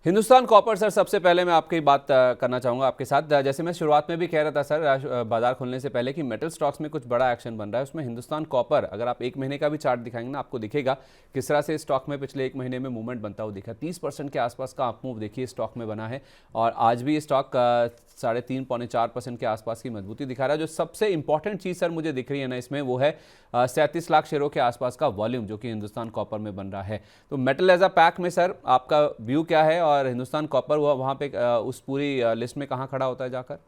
Hindustan copper sir, सबसे पहले मैं आपकी बात करना चाहूँगा आपके साथ। जैसे मैं शुरुआत में भी कह रहा था सर, बाजार खुलने से पहले कि मेटल स्टॉक्स में कुछ बड़ा एक्शन बन रहा है। उसमें हिंदुस्तान कॉपर, अगर आप एक महीने का भी चार्ट दिखाएंगे ना, आपको दिखेगा किस तरह से स्टॉक में पिछले एक महीने में मूवमेंट बनता हुआ दिखा। 30% के आसपास का अप मूव देखिए स्टॉक में बना है, और आज भी स्टॉक 3.5-4% के आसपास की मजबूती दिखा रहा है। जो सबसे इंपॉर्टेंट चीज़ सर मुझे दिख रही है ना इसमें, वो है 37 लाख शेयरों के आसपास का वॉल्यूम जो कि हिंदुस्तान कॉपर में बन रहा है। तो मेटल एज अ पैक में सर आपका व्यू क्या है, और हिंदुस्तान कॉपर हुआ वहाँ पे उस पूरी लिस्ट में कहाँ खड़ा होता है जाकर?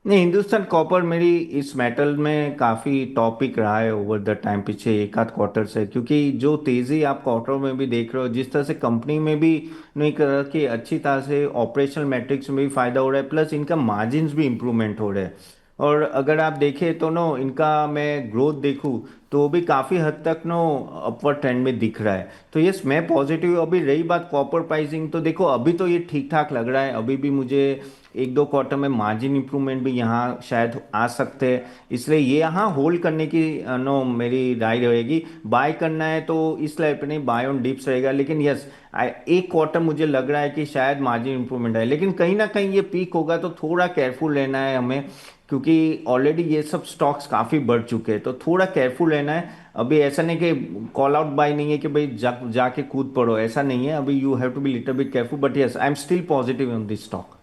नहीं, हिंदुस्तान कॉपर मेरी इस मेटल में काफी टॉपिक रहा है ओवर द टाइम, पीछे एक आध क्वार्टर से। क्योंकि जो तेजी आप क्वार्टर में भी देख रहे हो, जिस तरह से कंपनी में भी नहीं कर रहा कि अच्छी तरह से ऑपरेशनल मैट्रिक्स में भी फायदा हो रहा है, प्लस इनका मार्जिन्स भी इंप्रूवमेंट हो रहे हैं। और अगर आप देखें तो नो इनका मैं ग्रोथ देखूं तो वो भी काफी हद तक नो अपवर्ड ट्रेंड में दिख रहा है। तो यस, मैं पॉजिटिव। अभी रही बात कॉपर प्राइसिंग, तो देखो अभी तो ये ठीक ठाक लग रहा है। अभी भी मुझे एक दो क्वार्टर में मार्जिन इंप्रूवमेंट भी यहाँ शायद आ सकते हैं। इसलिए ये यहाँ होल्ड करने की नो मेरी राय रहेगी। बाय करना है तो इस लेवल पे नहीं, बाय ऑन डिप्स रहेगा। लेकिन यस, एक क्वार्टर मुझे लग रहा है कि शायद मार्जिन इंप्रूवमेंट है, लेकिन कहीं ना कहीं ये पीक होगा तो थोड़ा केयरफुल रहना है हमें। क्योंकि ऑलरेडी ये सब स्टॉक्स काफी बढ़ चुके हैं, तो थोड़ा केयरफुल रहना है। अभी ऐसा नहीं कि कॉल आउट बाय नहीं है कि भाई जाके कूद पड़ो, ऐसा नहीं है। अभी you have to be little bit careful, but yes I am still positive on this stock.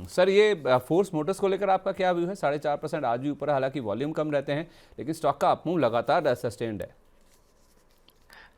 Sir, ये फोर्स मोटर्स को लेकर आपका क्या व्यू है? 4.5% आज भी ऊपर है, हालांकि वॉल्यूम कम रहते हैं, लेकिन स्टॉक का अपमूव लगातार सस्टेन्ड है।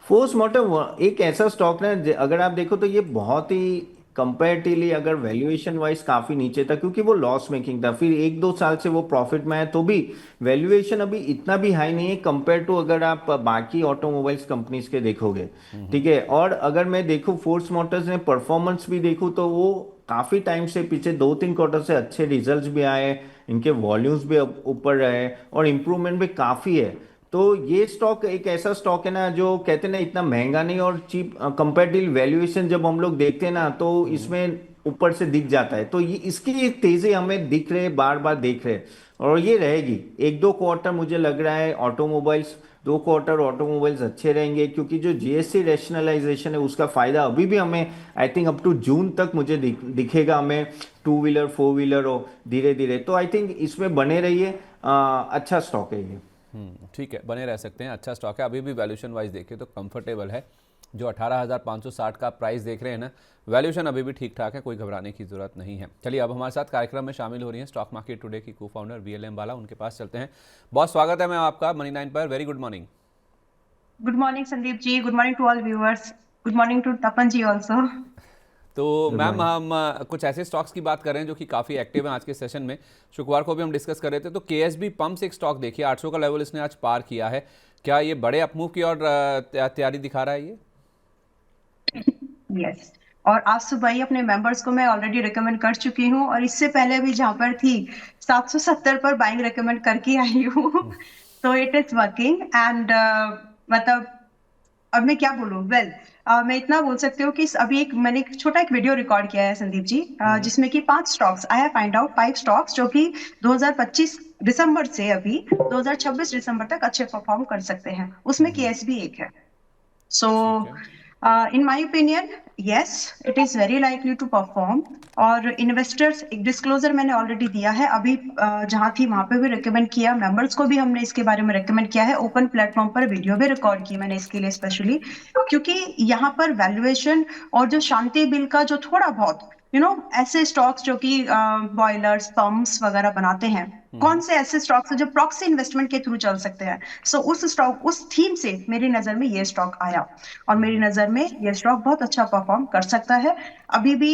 फोर्स मोटर एक ऐसा स्टॉक है, अगर आप देखो तो ये बहुत ही कंपेरेटिवली अगर वैल्यूएशन वाइज काफी नीचे था, क्योंकि वो लॉस मेकिंग था। फिर एक दो साल से वो प्रॉफिट में है, तो भी वैल्यूएशन अभी इतना भी हाई नहीं है कंपेयर टू अगर आप बाकी ऑटोमोबाइल्स कंपनीज के देखोगे। ठीक है। और अगर मैं देखूं फोर्स मोटर्स ने परफॉर्मेंस भी देखूं तो वो काफी टाइम से पीछे दो तीन क्वार्टर से अच्छे रिजल्ट्स भी आए। इनके वॉल्यूम्स भी ऊपर रहे और इम्प्रूवमेंट भी काफी है। तो ये स्टॉक एक ऐसा स्टॉक है ना, जो कहते हैं ना इतना महंगा नहीं और चीप। कंपेरेटिव वैल्यूएशन जब हम लोग देखते हैं ना, तो इसमें ऊपर से दिख जाता है। तो ये इसकी एक तेजी हमें दिख रहे, बार बार देख रहे। और ये रहेगी एक दो क्वार्टर, मुझे लग रहा है ऑटोमोबाइल्स, दो क्वार्टर ऑटोमोबाइल्स अच्छे रहेंगे। क्योंकि जो जीएसटी रैशनलाइजेशन है उसका फायदा अभी भी हमें I think up to June तक मुझे दिखेगा हमें, टू व्हीलर फोर व्हीलर और धीरे धीरे। तो आई थिंक इसमें बने रहिए। अच्छा स्टॉक है ये। ठीक है, बने रह सकते हैं। अच्छा स्टॉक है, अभी भी वैल्यूशन वाइज देखें तो कंफर्टेबल है। जो 18,560 का प्राइस देख रहे हैं ना, वैल्यूशन अभी भी ठीक ठाक है, कोई घबराने की जरूरत नहीं है। चलिए, अब हमारे साथ कार्यक्रम में शामिल हो रही हैं स्टॉक मार्केट टुडे की को फाउंडर वीएलएम बाला, उनके पास चलते हैं। बहुत स्वागत है मैम आपका मनी 9 पर। Very good morning. Good morning, Sandeep ji. Good morning to all viewers. Good morning to Tapan ji also. तो गुड मैम, मॉर्निंग। हम कुछ ऐसे स्टॉक्स की बात कर रहे हैं जो कि काफ़ी एक्टिव हैं आज के सेशन में। शुक्रवार को भी हम डिस्कस कर रहे थे, तो केएसबी पंप्स एक स्टॉक देखिए, 800 का लेवल इसने आज पार किया है। क्या ये बड़े अपमूव की और तैयारी दिखा रहा है ये? Yes. और आज सुबह ही अपने मेंबर्स को मैं ऑलरेडी रिकमेंड कर चुकी हूँ, और इससे पहले भी जहाँ पर थी 770 पर बाइंग रिकमेंड करके आई हूँ। तो इट इज वर्किंग एंड मतलब अब मैं क्या बोलूं। मैं इतना बोल सकती हूँ कि अभी मैंने एक छोटा वीडियो रिकॉर्ड किया है संदीप जी, जिसमें कि 5 stocks I have find out, 5 stocks जो कि 2025 दिसंबर से अभी 2026 दिसंबर तक अच्छे परफॉर्म कर सकते हैं। उसमें केएसबी एक है। So, ठीक है। in my opinion, yes, it is very likely to perform. और इन्वेस्टर्स एक डिस्क्लोजर मैंने ऑलरेडी दिया है अभी, जहां थी वहां पे भी रिकमेंड किया, मेंबर्स को भी हमने इसके बारे में रिकमेंड किया है, ओपन प्लेटफॉर्म पर वीडियो भी रिकॉर्ड की मैंने इसके लिए स्पेशली। क्योंकि यहाँ पर वैल्यूएशन और जो शांति बिल का जो थोड़ा बहुत ऐसे स्टॉक्स जो कि बॉयलर्स पंप्स वगैरह बनाते हैं, कौन से ऐसे स्टॉक्स हैं जो प्रॉक्सी इन्वेस्टमेंट के थ्रू चल सकते हैं। सो उस थीम से मेरी नजर में ये स्टॉक आया, और मेरी नजर में ये स्टॉक बहुत अच्छा परफॉर्म कर सकता है। अभी भी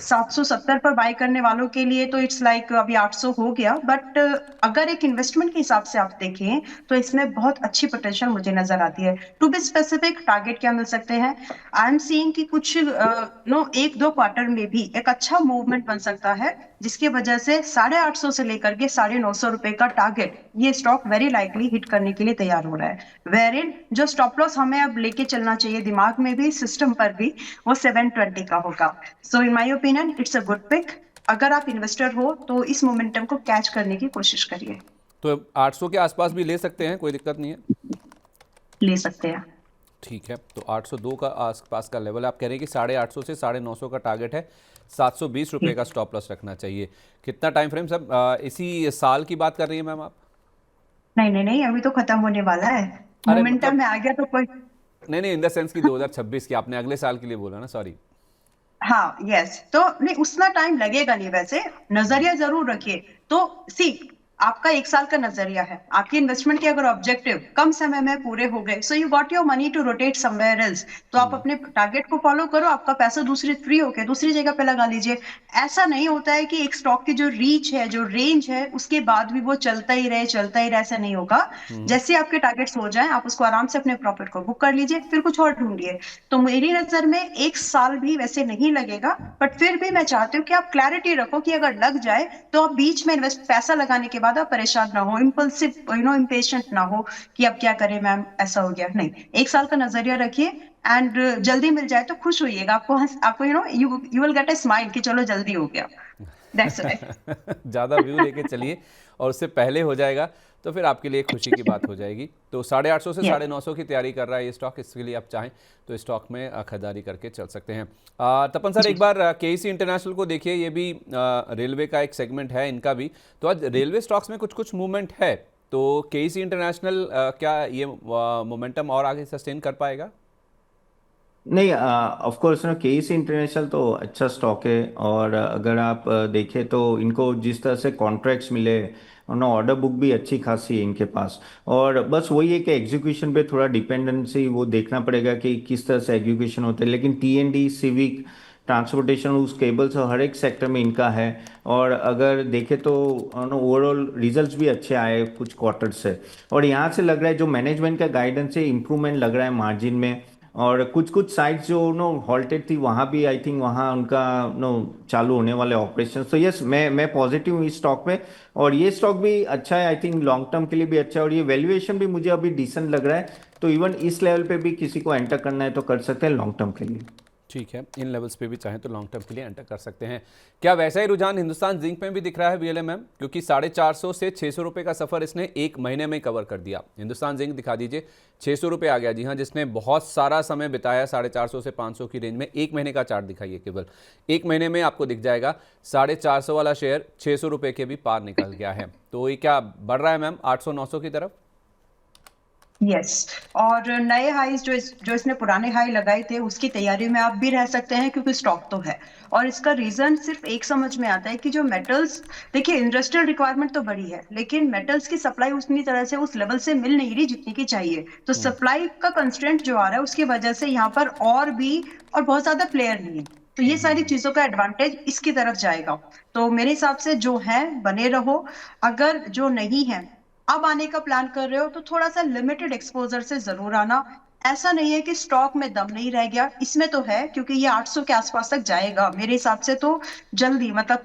770 पर बाय करने वालों के लिए तो इट्स लाइक अभी 800 हो गया, बट अगर एक इन्वेस्टमेंट के हिसाब से आप देखें तो इसमें बहुत अच्छी पोटेंशियल मुझे नजर आती है। टू बी स्पेसिफिक, टारगेट क्या मिल सकते हैं? आई एम सीइंग कि कुछ एक दो क्वार्टर में भी एक अच्छा मूवमेंट बन सकता है, जिसकी वजह से 850 से लेकर के 950 रुपए का टारगेट ये स्टॉक वेरी लाइकली हिट करने के लिए तैयार हो रहा है। वेर इन जो स्टॉप लॉस हमें अब लेके चलना चाहिए दिमाग में भी सिस्टम पर भी, वो 720 का होगा। So in my opinion it's a good pick. अगर आप इन्वेस्टर हो तो इस मोमेंटम को कैच करने की कोशिश करिए। तो 800 के आसपास भी ले सकते हैं, कोई दिक्कत नहीं है। ले सकते हैं। ठीक है, तो 802 का आसपास का लेवल है। आप कह रहे हैं कि 850 से 950 का टारगेट है, 720 रुपये का स्टॉप लॉस रखना चाहिए। कितना टाइम फ्रेम सब इसी साल की बात कर रही है मैम आप? नहीं नहीं नहीं, अभी तो खत्म होने वाला है। अरे मोमेंटम मतलब, में आ गया तो कोई। नहीं नहीं, इन द सेंस कि 2026 की, आपने अगले साल के लिए बोला ना, सॉरी। हाँ यस, तो नहीं उतना टाइम लगेगा नहीं, वैसे नजरिया जरूर रखिए। तो सी, आपका 1 साल का नजरिया है, आपकी इन्वेस्टमेंट के अगर ऑब्जेक्टिव कम समय में पूरे हो गए, so you got your money to rotate somewhere else, तो आप अपने टारगेट को फॉलो करो, आपका पैसा दूसरी फ्री होके दूसरी जगह पे लगा लीजिए। ऐसा नहीं होता है कि एक स्टॉक की जो रीच है, जो रेंज है, उसके बाद भी वो चलता ही रहे चलता ही रहे, ऐसा नहीं होगा। जैसे आपके टारगेट्स हो जाए, आप उसको आराम से अपने प्रॉफिट को बुक कर लीजिए, फिर कुछ और ढूंढिए। तो मेरी नजर में 1 साल भी वैसे नहीं लगेगा, बट फिर भी मैं चाहती हूँ कि आप क्लैरिटी रखो कि अगर लग जाए तो आप बीच में इन्वेस्ट पैसा लगाने के बाद आप परेशान ना हो, इम्पल्सिव इम्पेशेंट ना हो कि अब क्या करें मैम, ऐसा हो गया। नहीं, 1 साल का नजरिया रखिए, एंड जल्दी मिल जाए तो खुश होइएगा। आपको you will get a smile कि चलो जल्दी हो गया। That's it. ज़्यादा व्यू लेके चलिए, और उससे पहले हो जाएगा तो फिर आपके लिए खुशी की बात हो जाएगी। तो 850 से 950 की तैयारी कर रहा है ये स्टॉक, इसके लिए आप चाहें तो स्टॉक में खरीदारी करके चल सकते हैं। तपन सर, एक बार केईसी इंटरनेशनल को देखिए, ये भी रेलवे का एक सेगमेंट है इनका भी, तो आज रेलवे स्टॉक्स में कुछ कुछ मूवमेंट है, तो केईसी इंटरनेशनल क्या ये मोमेंटम और आगे सस्टेन कर पाएगा? नहीं, ऑफ कोर्स ना, केस इंटरनेशनल तो अच्छा स्टॉक है। और अगर आप देखें तो इनको जिस तरह से कॉन्ट्रैक्ट्स मिले, और ना ऑर्डर बुक भी अच्छी खासी है इनके पास। और बस वही है कि एग्जीक्यूशन पे थोड़ा डिपेंडेंसी वो देखना पड़ेगा कि किस तरह से एग्जीक्यूशन होता है, लेकिन टीएनडी, सिविक, ट्रांसपोर्टेशन, उस केबल्स और हर एक सेक्टर में इनका है। और अगर देखें तो ओवरऑल रिजल्ट्स भी अच्छे आए कुछ क्वार्टर से। और यहाँ से लग रहा है जो मैनेजमेंट का गाइडेंस है, इम्प्रूवमेंट लग रहा है मार्जिन में। और कुछ कुछ साइट्स जो हॉल्टेड थी, वहाँ भी आई थिंक वहाँ उनका नो चालू होने वाले ऑपरेशन। तो यस, मैं पॉजिटिव हूँ इस स्टॉक में। और ये स्टॉक भी अच्छा है, आई थिंक लॉन्ग टर्म के लिए भी अच्छा है। और ये वैल्यूएशन भी मुझे अभी डिसेंट लग रहा है। तो इवन इस लेवल पे भी किसी को एंटर करना है तो कर सकते हैं लॉन्ग टर्म के लिए। ठीक है, इन लेवल्स पे भी चाहें तो लॉन्ग टर्म के लिए एंटर कर सकते हैं। क्या वैसा ही रुझान हिंदुस्तान जिंक में भी दिख रहा है बीएलएम? क्योंकि 450 से 600 रुपये का सफर इसने एक महीने में कवर कर दिया। हिंदुस्तान जिंक दिखा दीजिए, 600 रुपये आ गया। जी हाँ, जिसने बहुत सारा समय बिताया 450 से 500 की रेंज में, एक महीने का चार्ट दिखाइए, केवल एक महीने में आपको दिख जाएगा 450 वाला शेयर 600 रुपये के भी पार निकल गया है। तो ये क्या बढ़ रहा है मैम 800-900 की तरफ? यस, और नए हाईज जो इसने पुराने हाई लगाए थे उसकी तैयारी में आप भी रह सकते हैं, क्योंकि स्टॉक तो है। और इसका रीजन सिर्फ एक समझ में आता है कि जो मेटल्स, देखिए इंडस्ट्रियल रिक्वायरमेंट तो बड़ी है, लेकिन मेटल्स की सप्लाई उतनी तरह से उस लेवल से मिल नहीं रही जितनी की चाहिए। तो सप्लाई का कंस्ट्रेंट जो आ रहा है उसकी वजह से यहाँ पर और बहुत ज्यादा प्लेयर नहीं है। तो ये सारी चीजों का एडवांटेज इसकी तरफ जाएगा। तो मेरे हिसाब से जो है बने रहो, अगर जो नहीं है अब आने का प्लान कर रहे हो तो थोड़ा सा लिमिटेड एक्सपोजर से जरूर आना। ऐसा नहीं है कि स्टॉक में दम नहीं रह गया, इसमें तो है, क्योंकि ये 800 के आसपास तक जाएगा मेरे हिसाब से। तो जल्दी, मतलब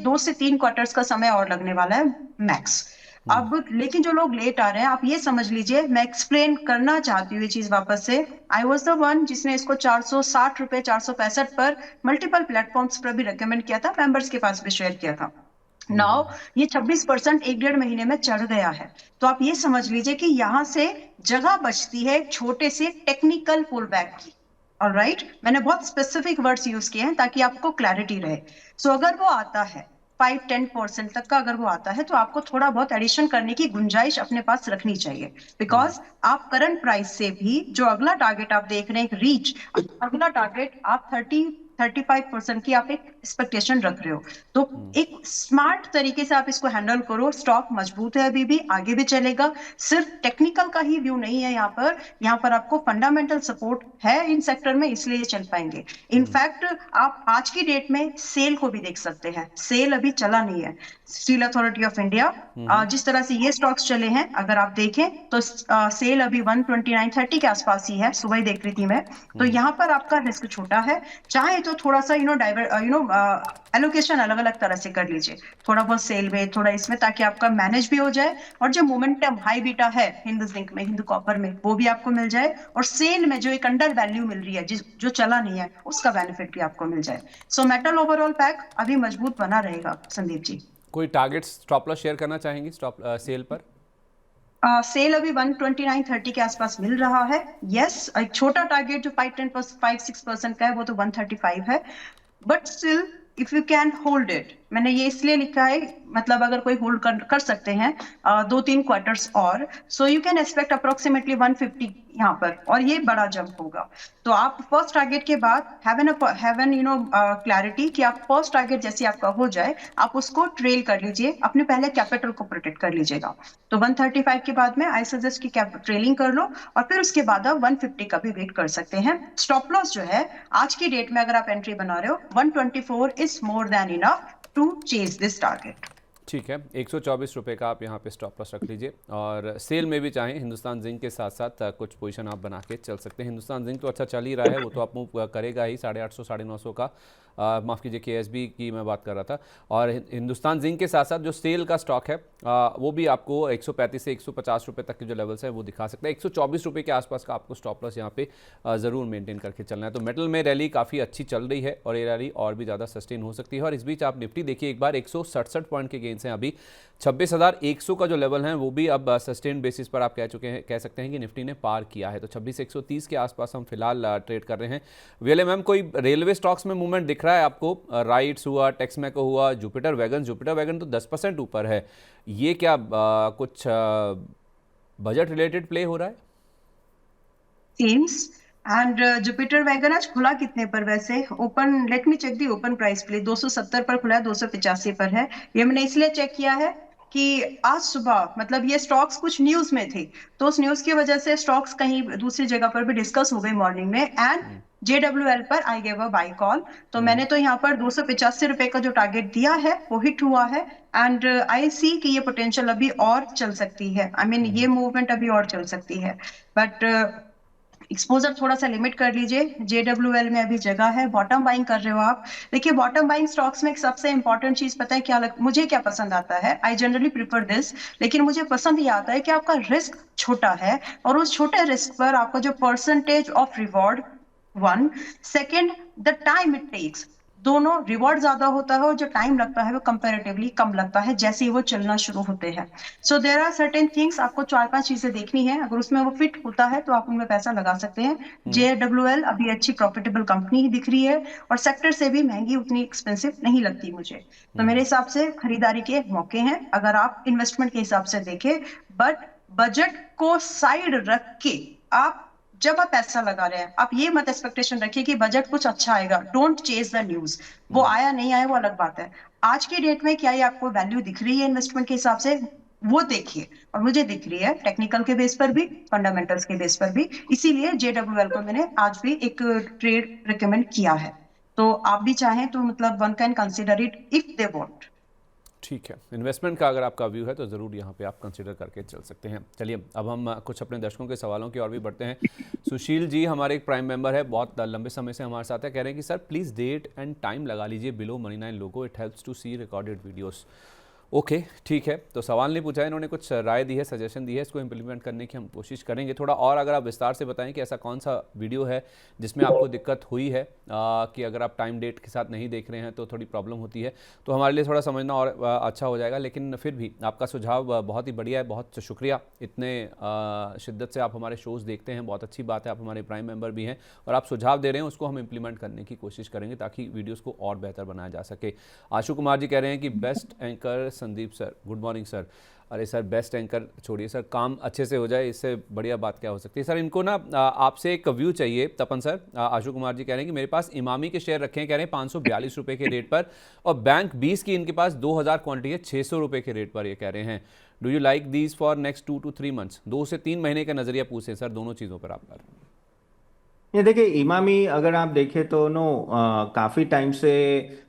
2 से 3 क्वार्टर्स का समय और लगने वाला है मैक्स। अब लेकिन जो लोग लेट आ रहे हैं, आप ये समझ लीजिए, मैं एक्सप्लेन करना चाहती हूँ ये चीज वापस से। आई वॉज द वन जिसने इसको 460 रुपए, 465 पर मल्टीपल प्लेटफॉर्म्स पर भी रेकमेंड किया था, मेंबर्स के पास भी शेयर किया था। नाउ ये 26% 1 1.5 महीने में चढ़ गया है। तो आप ये समझ लीजिए कि यहाँ से जगह बचती है एक छोटे से टेक्निकल पुल बैक की। ऑलराइट, मैंने बहुत स्पेसिफिक वर्ड्स यूज किए हैं ताकि आपको क्लैरिटी रहे। सो अगर वो आता है 5-10% तक का, अगर वो आता है तो आपको थोड़ा बहुत एडिशन करने की गुंजाइश अपने पास रखनी चाहिए। बिकॉज आप करंट प्राइस से भी जो अगला टारगेट आप देख रहे हैं, एक रीच, अगला टारगेट आप 35% की आप एक एक्सपेक्टेशन रख रहे हो। तो एक स्मार्ट तरीके से आप इसको हैंडल करो। स्टॉक मजबूत है, अभी भी आगे भी चलेगा। सिर्फ टेक्निकल का ही व्यू नहीं है यहाँ पर आपको फंडामेंटल सपोर्ट है इन सेक्टर में, इसलिए ये चल पाएंगे। इनफैक्ट आप आज की डेट में सेल को भी देख सकते हैं, सेल अभी चला नहीं है। स्टील अथॉरिटी ऑफ इंडिया, जिस तरह से ये स्टॉक्स चले हैं, अगर आप देखें तो सेल अभी 129.30 के आसपास ही है, सुबह ही देख रही थी मैं। तो यहाँ पर आपका रिस्क छोटा है। चाहे तो थोड़ा सा एलोकेशन अलग अलग तरह से कर लीजिए, थोड़ा बहुत सेल में, थोड़ा इसमें, ताकि आपका मैनेज भी हो जाए। और जो मोमेंटम हाई बीटा है हिंदू जिंक में, हिंदू कॉपर में, वो भी आपको मिल जाए। और सेल में जो एक अंडर वैल्यू मिल रही है, जो चला नहीं है, उसका बेनिफिट भी आपको मिल जाए। सो मेटल ओवरऑल पैक अभी मजबूत बना रहेगा संदीप जी। कोई टारगेट स्टॉप लॉस शेयर करना चाहेंगी स्टॉप सेल पर? सेल अभी 129.30 के आसपास मिल रहा है। यस, एक छोटा टारगेट जो 5-6% का है वो तो 135 है, but still if you can hold it, मैंने ये इसलिए लिखा है, मतलब अगर कोई होल्ड कर सकते हैं 2-3 क्वार्टर्स और, so you can expect approximately 150 यहाँ पर, और ये बड़ा जंप होगा। तो आप फर्स्ट टारगेट के बाद हैव एन क्लैरिटी कि आप फर्स्ट टारगेट जैसे आपका हो जाए आप उसको ट्रेल कर लीजिए, अपने पहले कैपिटल को प्रोटेक्ट कर लीजिएगा। तो 135 के बाद में आई सजेस्ट कि कैप ट्रेलिंग कर लो, और फिर उसके बाद आप 150 का भी वेट कर सकते हैं। स्टॉप लॉस जो है आज की डेट में अगर आप एंट्री बना रहे हो 124 is more than enough to chase this target. ठीक है, 124 रुपये का आप यहाँ पे स्टॉप लॉस रख लीजिए, और सेल में भी चाहें हिंदुस्तान जिंक के साथ साथ कुछ पोजीशन आप बना के चल सकते हैं। हिंदुस्तान जिंक तो अच्छा चल ही रहा है, वो तो आप मूव करेगा ही 850 950 का, माफ़ कीजिए केएसबी की मैं बात कर रहा था। और हिंदुस्तान जिंक के साथ साथ जो सेल का स्टॉक है वो भी आपको 135 से 150 रुपये तक के जो लेवल्स है वो दिखा सकता है। 124 रुपये के आसपास का आपको स्टॉप लॉस यहाँ पे ज़रूर मेंटेन करके चलना है। तो मेटल में रैली काफ़ी अच्छी चल रही है और ये रैली और भी ज़्यादा सस्टेन हो सकती है। और इस बीच आप निफ्टी देखिए एक बार, 167 पॉइंट के गेंस हैं अभी, 26,100 का जो लेवल है वो भी अब सस्टेन बेसिस पर आप कह सकते हैं कि निफ्टी ने पार किया है। तो 26,130 के आसपास हम फिलहाल ट्रेड कर रहे हैं। वीएलए मैम, कोई रेलवे स्टॉक्स में मूवमेंट दिख रहा है आपको? राइट्स हुआ, टेक्समैको हुआ, जुपिटर वैगन तो 10% ऊपर है। ये क्या कुछ बजट रिलेटेड प्ले हो रहा है? सेम्स एंड जुपिटर वैगन आज खुला कितने पर वैसे? Open, let me check the open price please. 270 पर खुला है, 285 पर है। ये मैंने इसलिए चेक किया है कि आज सुबह, मतलब ये स्टॉक्स कुछ न्यूज में थे, तो उस न्यूज की वजह से स्टॉक्स कहीं दूसरी जगह पर भी डिस्कस हो गई मॉर्निंग में, एंड JWL पर I gave a buy call. तो मैंने तो यहाँ पर 285 रुपए का जो टारगेट दिया है वो हिट हुआ है, एंड आई सी कि ये पोटेंशियल अभी और चल सकती है। आई मीन ये मूवमेंट अभी और चल सकती है, बट एक्सपोजर थोड़ा सा लिमिट कर लीजिए। JWL में अभी जगह है, बॉटम बाइंग कर रहे हो आप। देखिए बॉटम बाइंग स्टॉक्स में एक सबसे इंपॉर्टेंट चीज पता है क्या मुझे क्या पसंद आता है? आई जनरली प्रिफर दिस, लेकिन मुझे पसंद ये आता है कि आपका रिस्क छोटा है, और उस छोटे रिस्क पर आपका जो percentage of reward, one, second the time it takes, दोनों रिवॉर्ड ज्यादा होता है और जो टाइम लगता है वो कंपैरेटिवली कम लगता है जैसे ही वो चलना शुरू होते हैं। So there are certain things, आपको 4-5 चीजें देखनी है, अगर उसमें वो फिट होता है तो आप उनमें पैसा लगा सकते हैं। JWL अभी अच्छी प्रॉफिटेबल कंपनी ही दिख रही है, और सेक्टर से भी महंगी, उतनी एक्सपेंसिव नहीं लगती मुझे। तो मेरे हिसाब से खरीदारी के मौके हैं अगर आप इन्वेस्टमेंट के हिसाब से देखें, बट बजट को साइड रख के आप, जब आप पैसा लगा रहे हैं आप ये मत एक्सपेक्टेशन रखिए कि बजट कुछ अच्छा आएगा। डोंट चेज द न्यूज, वो आया नहीं आया वो अलग बात है। आज की डेट में क्या ये आपको वैल्यू दिख रही है इन्वेस्टमेंट के हिसाब से, वो देखिए। और मुझे दिख रही है टेक्निकल के बेस पर भी, फंडामेंटल्स के बेस पर भी, इसीलिए JWL को मैंने आज भी एक ट्रेड रिकमेंड किया है। तो आप भी चाहें तो मतलब one can consider it if they want. ठीक है, इन्वेस्टमेंट का अगर आपका व्यू है तो ज़रूर यहाँ पे आप कंसिडर करके चल सकते हैं। चलिए अब हम कुछ अपने दर्शकों के सवालों की ओर भी बढ़ते हैं। सुशील जी हमारे एक प्राइम मेंबर है, बहुत लंबे समय से हमारे साथ है, कह रहे हैं कि sir please date and time लगा लीजिए below money 9 logo, it helps to see recorded videos. Okay ठीक है, तो सवाल नहीं पूछा है इन्होंने, कुछ राय दी है, सजेशन दी है, इसको इम्प्लीमेंट करने की हम कोशिश करेंगे। थोड़ा और अगर आप विस्तार से बताएं कि ऐसा कौन सा वीडियो है जिसमें आपको दिक्कत हुई है कि अगर आप टाइम डेट के साथ नहीं देख रहे हैं तो थोड़ी प्रॉब्लम होती है, तो हमारे लिए थोड़ा समझना और अच्छा हो जाएगा। लेकिन फिर भी आपका सुझाव बहुत ही बढ़िया है, बहुत शुक्रिया, इतने शिद्दत से आप हमारे शोज़ देखते हैं, बहुत अच्छी बात है, आप हमारे प्राइम मेंबर भी हैं और आप सुझाव दे रहे हैं, उसको हम इम्प्लीमेंट करने की कोशिश करेंगे ताकि वीडियोज़ को और बेहतर बनाया जा सके। आशु कुमार जी कह रहे हैं कि best anchor Sandeep sir, good morning sir. अरे सर बेस्ट एंकर छोड़िए सर, काम अच्छे से हो जाए, इससे बढ़िया बात क्या हो सकती है। सर इनको ना आपसे एक व्यू चाहिए तपन सर। आशु कुमार जी कह रहे हैं कि मेरे पास इमामी के शेयर रखे हैं, कह रहे हैं 542 रुपये के रेट पर, और बैंक 20 की इनके पास 2000 क्वांटिटी है 600 रुपये के रेट पर, ये कह रहे हैं do you like these for next 2 to 3 months? 2 से 3 महीने का नजरिया पूछे सर दोनों चीज़ों पर आपका। ये देखिए इमामी अगर आप देखें तो काफ़ी टाइम से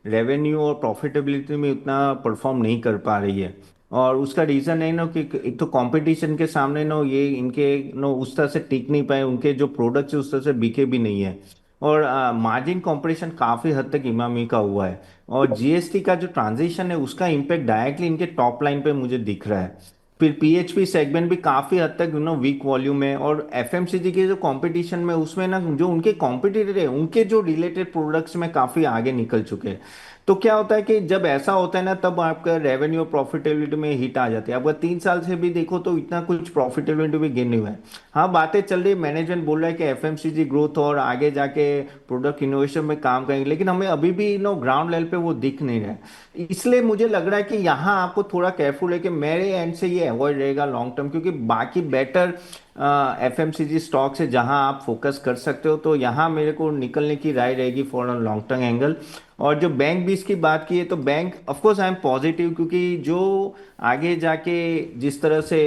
रेवेन्यू और प्रॉफिटेबिलिटी में उतना परफॉर्म नहीं कर पा रही है। और उसका रीज़न है कि एक तो कंपटीशन के सामने ये इनके उस तरह से टिक नहीं पाए, उनके जो प्रोडक्ट्स उस तरह से बिके भी नहीं है। और मार्जिन कंप्रेशन काफ़ी हद तक इमामी का हुआ है, और जीएसटी का जो ट्रांजिशन है उसका इम्पेक्ट डायरेक्टली इनके टॉप लाइन पे मुझे दिख रहा है। फिर पीएचपी सेगमेंट भी काफी हद तक वीक वॉल्यूम है, और एफएमसीजी के जो कंपटीशन में उसमें ना जो उनके कॉम्पिटिटर है उनके जो रिलेटेड प्रोडक्ट्स में काफी आगे निकल चुके हैं। तो क्या होता है कि जब ऐसा होता है ना, तब आपका रेवेन्यू और प्रॉफिटेबिलिटी में हिट आ जाती है। अब 3 साल से भी देखो तो इतना कुछ प्रॉफिटेबिलिटी भी गेन नहीं हुआ है। हाँ, बातें चल रही, मैनेजमेंट बोल रहा है कि एफएमसीजी ग्रोथ और आगे जाके प्रोडक्ट इनोवेशन में काम करेंगे, लेकिन हमें अभी भी ग्राउंड लेवल पे वो दिख नहीं रहा है। इसलिए मुझे लग रहा है कि यहाँ आपको थोड़ा केयरफुल है कि मेरे एंड से ये अवॉइड रहेगा लॉन्ग टर्म, क्योंकि बाकी बेटर एफएमसीजी स्टॉक से जहां आप फोकस कर सकते हो, तो यहाँ मेरे को निकलने की राय रहेगी for a long term angle. और जो बैंक भी इसकी बात की है, तो bank of course I am positive, क्योंकि जो आगे जाके जिस तरह से